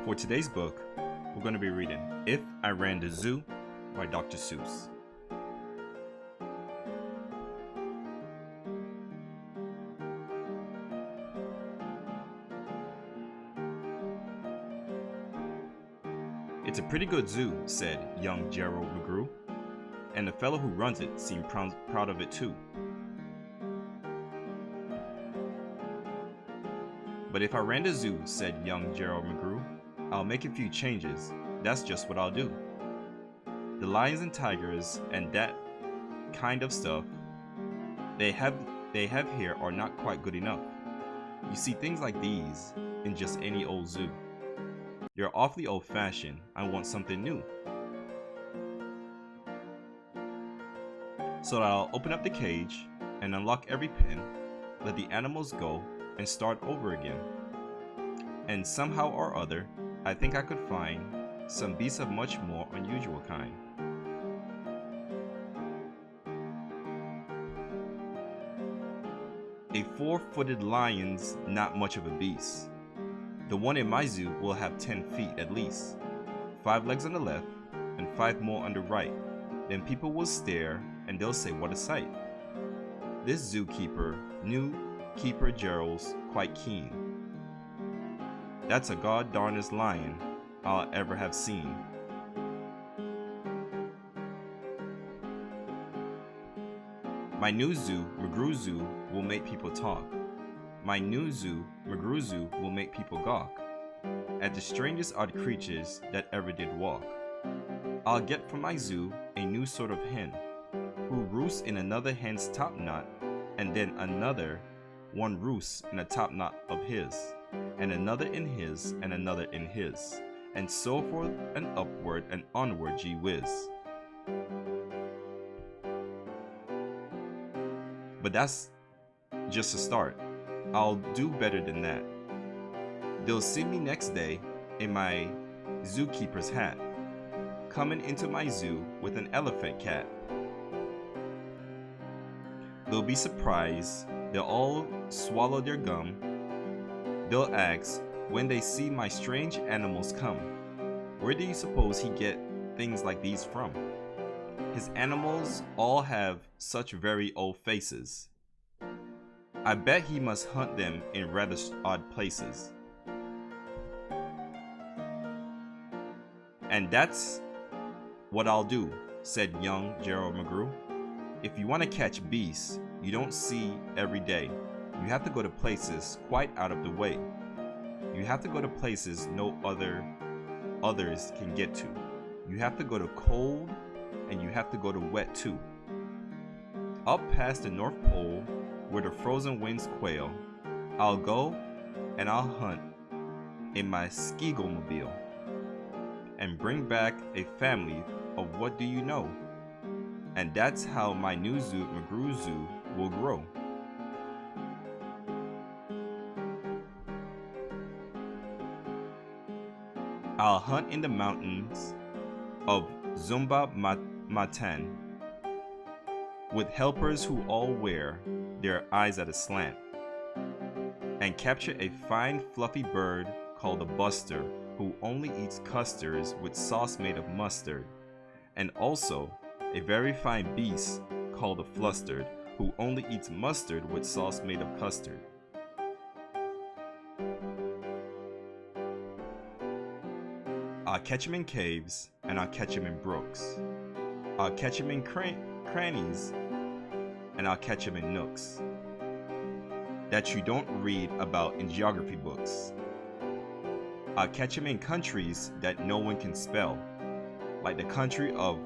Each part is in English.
For today's book, we're going to be reading If I Ran the Zoo by Dr. Seuss. It's a pretty good zoo, said young Gerald McGrew, and the fellow who runs it seemed proud of it too. But if I ran the zoo, said young Gerald McGrew, I'll make a few changes. That's just what I'll do. The lions and tigers and that kind of stuff they have here are not quite good enough. You see things like these in just any old zoo. You're awfully old-fashioned. I want something new. So I'll open up the cage and unlock every pen, let the animals go, and start over again. And somehow or other, I think I could find some beasts of much more unusual kind. A four-footed lion's not much of a beast. The one in my zoo will have 10 feet at least, 5 legs on the left and 5 more on the right. Then people will stare and they'll say, what a sight. This zookeeper knew Keeper Gerald's quite keen. That's a god-darnest lion I'll ever have seen. My new zoo, McGrew Zoo, will make people talk. My new zoo, McGrew Zoo, will make people gawk at the strangest odd creatures that ever did walk. I'll get from my zoo a new sort of hen, who roosts in another hen's top knot, and then another one roosts in a top knot of his, and another in his, and another in his, and so forth and upward and onward, gee whiz. But that's just a start. I'll do better than that. They'll see me next day in my zookeeper's hat, coming into my zoo with an elephant cat. They'll be surprised. They'll all swallow their gum. They'll ask, when they see my strange animals come, where do you suppose he get things like these from? His animals all have such very old faces. I bet he must hunt them in rather odd places. And that's what I'll do, said young Gerald McGrew. If you want to catch beasts you don't see every day, you have to go to places quite out of the way. You have to go to places no others can get to. You have to go to cold, and you have to go to wet too. Up past the North Pole, where the frozen winds quail, I'll go and I'll hunt in my Skigomobile and bring back a family of what do you know? And that's how my new zoo, McGrew Zoo, will grow. I'll hunt in the mountains of Zumba Matan with helpers who all wear their eyes at a slant, and capture a fine fluffy bird called a buster who only eats custards with sauce made of mustard, and also a very fine beast called a flustered who only eats mustard with sauce made of custard. I'll catch him in caves, and I'll catch him in brooks. I'll catch him in crannies, and I'll catch him in nooks that you don't read about in geography books. I'll catch him in countries that no one can spell, like the country of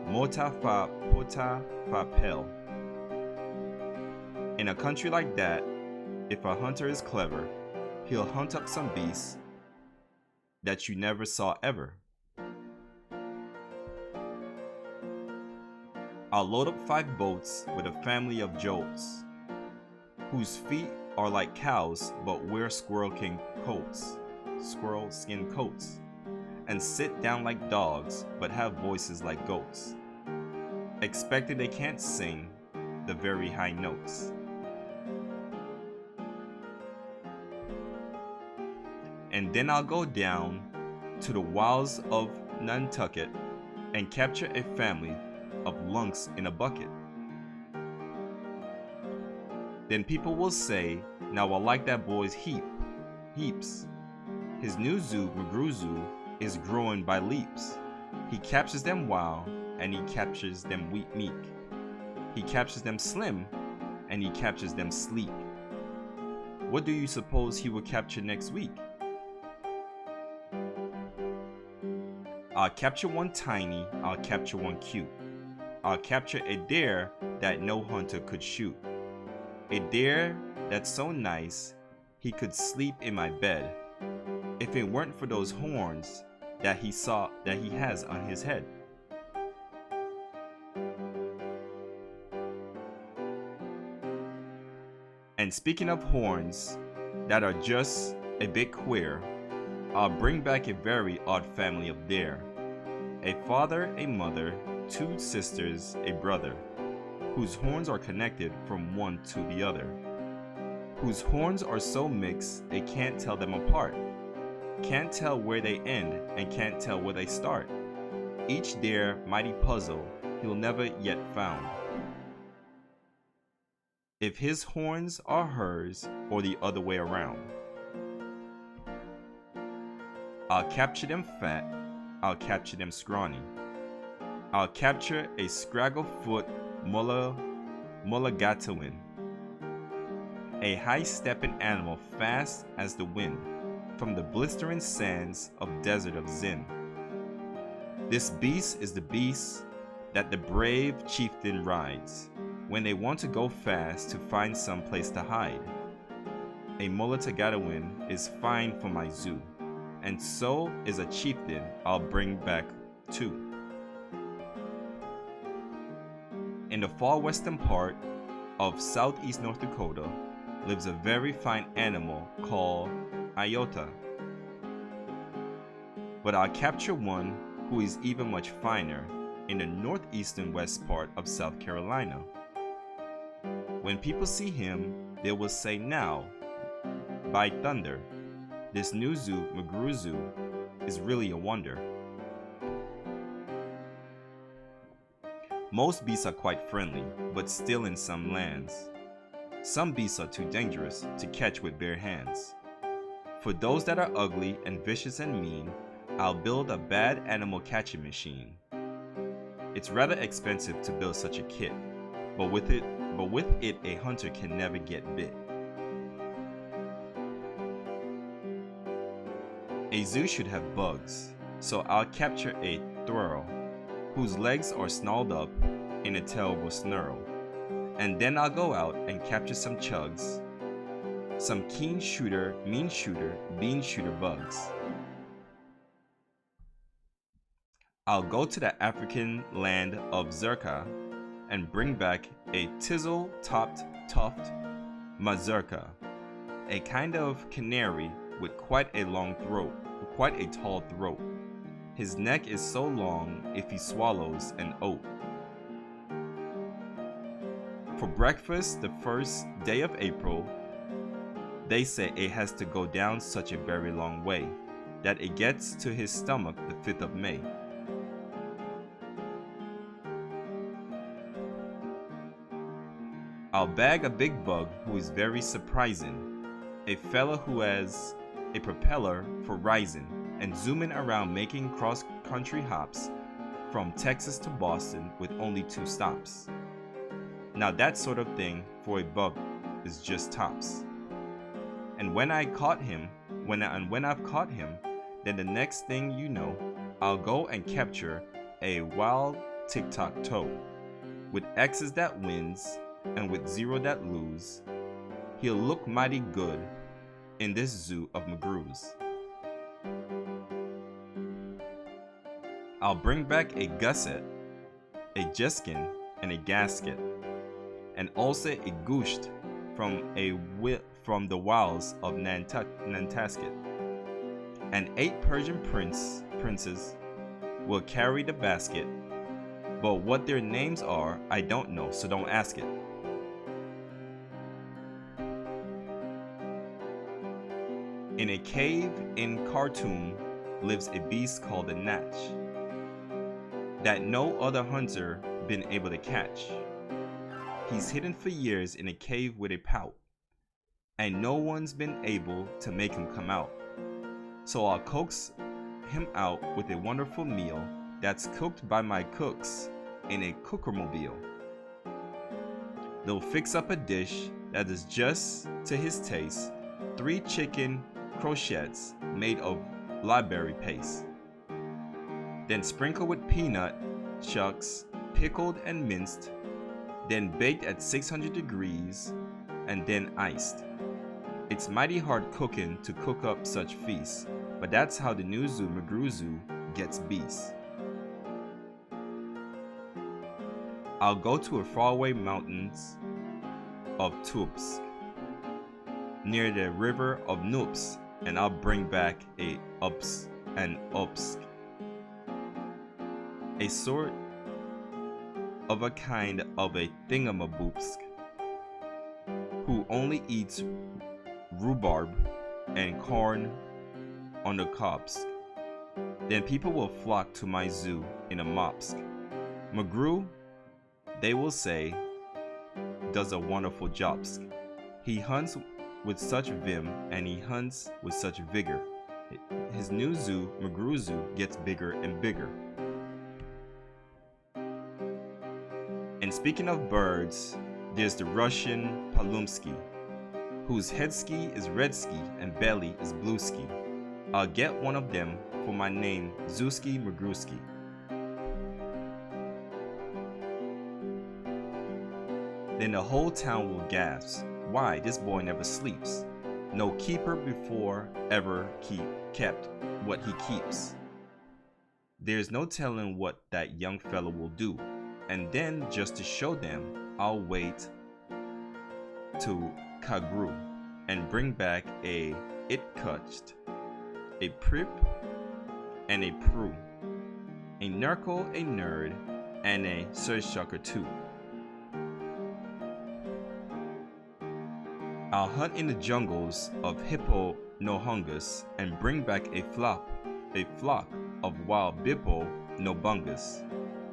Motafapel. In a country like that, if a hunter is clever, he'll hunt up some beasts that you never saw ever. I'll load up 5 boats with a family of jolts, whose feet are like cows but wear squirrel skin coats, and sit down like dogs but have voices like goats, expecting they can't sing the very high notes. and then I'll go down to the wilds of Nantucket and capture a family of lunks in a bucket. Then people will say, now I like that boy's heaps. His new zoo, McGrew Zoo, is growing by leaps. He captures them wild, and he captures them meek. He captures them slim, and he captures them sleek. What do you suppose he will capture next week? I'll capture one tiny, I'll capture one cute. I'll capture a deer that no hunter could shoot. A deer that's so nice, he could sleep in my bed, if it weren't for those horns that he has on his head. And speaking of horns that are just a bit queer, I'll bring back a very odd family of deer. A father, a mother, two sisters, a brother, whose horns are connected from one to the other, whose horns are so mixed they can't tell them apart, can't tell where they end and can't tell where they start. Each deer mighty puzzle he'll never yet found, if his horns are hers or the other way around. I'll capture them fat, I'll capture them scrawny. I'll capture a scragglefoot mulligatawin, a high-stepping animal fast as the wind, from the blistering sands of desert of Zin. This beast is the beast that the brave chieftain rides when they want to go fast to find some place to hide. A mulligatawin is fine for my zoo, and so is a chieftain I'll bring back too. In the far western part of southeast North Dakota lives a very fine animal called Iota. But I'll capture one who is even much finer in the northeastern west part of South Carolina. When people see him, they will say, now, by thunder, this new zoo, McGrew Zoo, is really a wonder. Most beasts are quite friendly, but still in some lands. Some beasts are too dangerous to catch with bare hands. For those that are ugly and vicious and mean, I'll build a bad animal catching machine. It's rather expensive to build such a kit, but with it a hunter can never get bit. A zoo should have bugs, so I'll capture a squirrel whose legs are snarled up in a terrible snarl. And then I'll go out and capture some chugs, some keen shooter, mean shooter, bean shooter bugs. I'll go to the African land of Zerka and bring back a tizzle-topped Tuft Mazurka, a kind of canary with quite a tall throat. His neck is so long if he swallows an oat. For breakfast the first day of April, they say it has to go down such a very long way that it gets to his stomach the 5th of May. I'll bag a big bug who is very surprising, a fella who has a propeller for rising and zooming around making cross-country hops from Texas to Boston with only 2 stops. Now that sort of thing for a bug is just tops. And when I've caught him, then the next thing you know, I'll go and capture a wild TickToe with X's that wins and with 0 that lose. He'll look mighty good in this zoo of McGrews. I'll bring back a gusset, a jeskin, and a gasket, and also a goosht from the wilds of Nantasket. And 8 Persian princes will carry the basket, but what their names are, I don't know, so don't ask it. In a cave in Khartoum lives a beast called a Natch that no other hunter been able to catch. He's hidden for years in a cave with a pout, and no one's been able to make him come out. So I'll coax him out with a wonderful meal that's cooked by my cooks in a cookermobile. They'll fix up a dish that is just to his taste, 3 chicken crochets made of library paste. Then sprinkle with peanut shucks, pickled and minced, then baked at 600 degrees, and then iced. It's mighty hard cooking to cook up such feasts, but that's how the new zoo, McGrew Zoo, gets beasts. I'll go to a faraway mountains of Tuft near the river of Noops, and I'll bring back a upsk, a sort of a kind of a thingamaboobsk, who only eats rhubarb and corn on the cobs. Then people will flock to my zoo in a mopsk. McGrew, they will say, does a wonderful jobsk. He hunts with such vim and he hunts with such vigor. His new zoo, McGrew Zoo, gets bigger and bigger. And speaking of birds, there's the Russian Polumsky, whose head ski is red ski and belly is blue ski. I'll get one of them for my name, Zewski McGrewski. Then the whole town will gasp, why, this boy never sleeps. No keeper before ever kept what he keeps. There's no telling what that young fellow will do. And then, just to show them, I'll wait to Kagru and bring back a Itkutcht, a Prip, and a Pru, a Nurkle, a Nerd, and a Surshucker too. I'll hunt in the jungles of Hippo No Hungers and bring back a flock of wild Bippo No Bungus.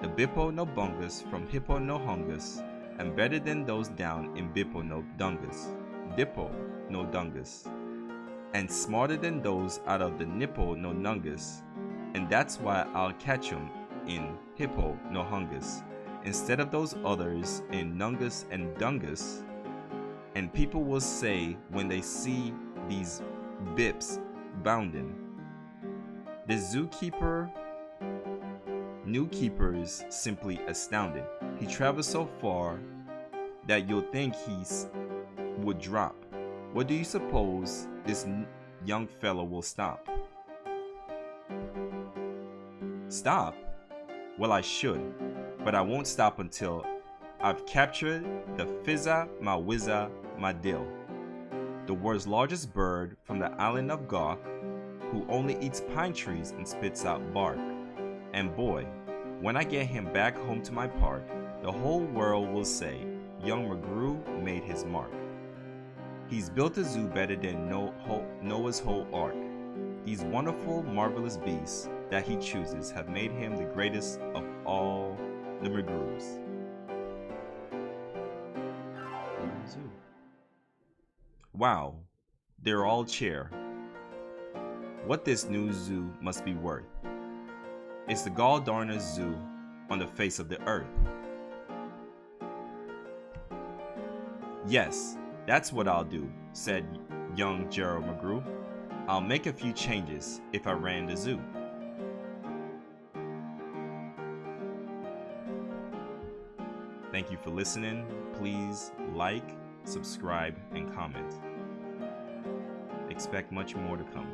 The Bippo No Bungus from Hippo No Hungers, and better than those down in Bippo No Dungus, Dippo No Dungus, and smarter than those out of the Nippo No Nungus, and that's why I'll catch 'em in Hippo No Hungers, instead of those others in Nungus and Dungus. And people will say when they see these bips bounding, the zookeeper, new keeper's simply astounded. He travels so far that you'll think he's would drop. What do you suppose this young fellow will stop? Stop? Well, I should, but I won't stop until I've captured the Fizza Ma Wizza Ma Dill, the world's largest bird from the island of Gawk, who only eats pine trees and spits out bark. And boy, when I get him back home to my park, the whole world will say, young McGrew made his mark. He's built a zoo better than Noah's whole ark. These wonderful, marvelous beasts that he chooses have made him the greatest of all the McGrews. Wow, they're all cheer. What this new zoo must be worth. It's the galldarnest zoo on the face of the earth. Yes, that's what I'll do, said young Gerald McGrew. I'll make a few changes if I ran the zoo. Thank you for listening. Please like, subscribe, and comment. Expect much more to come.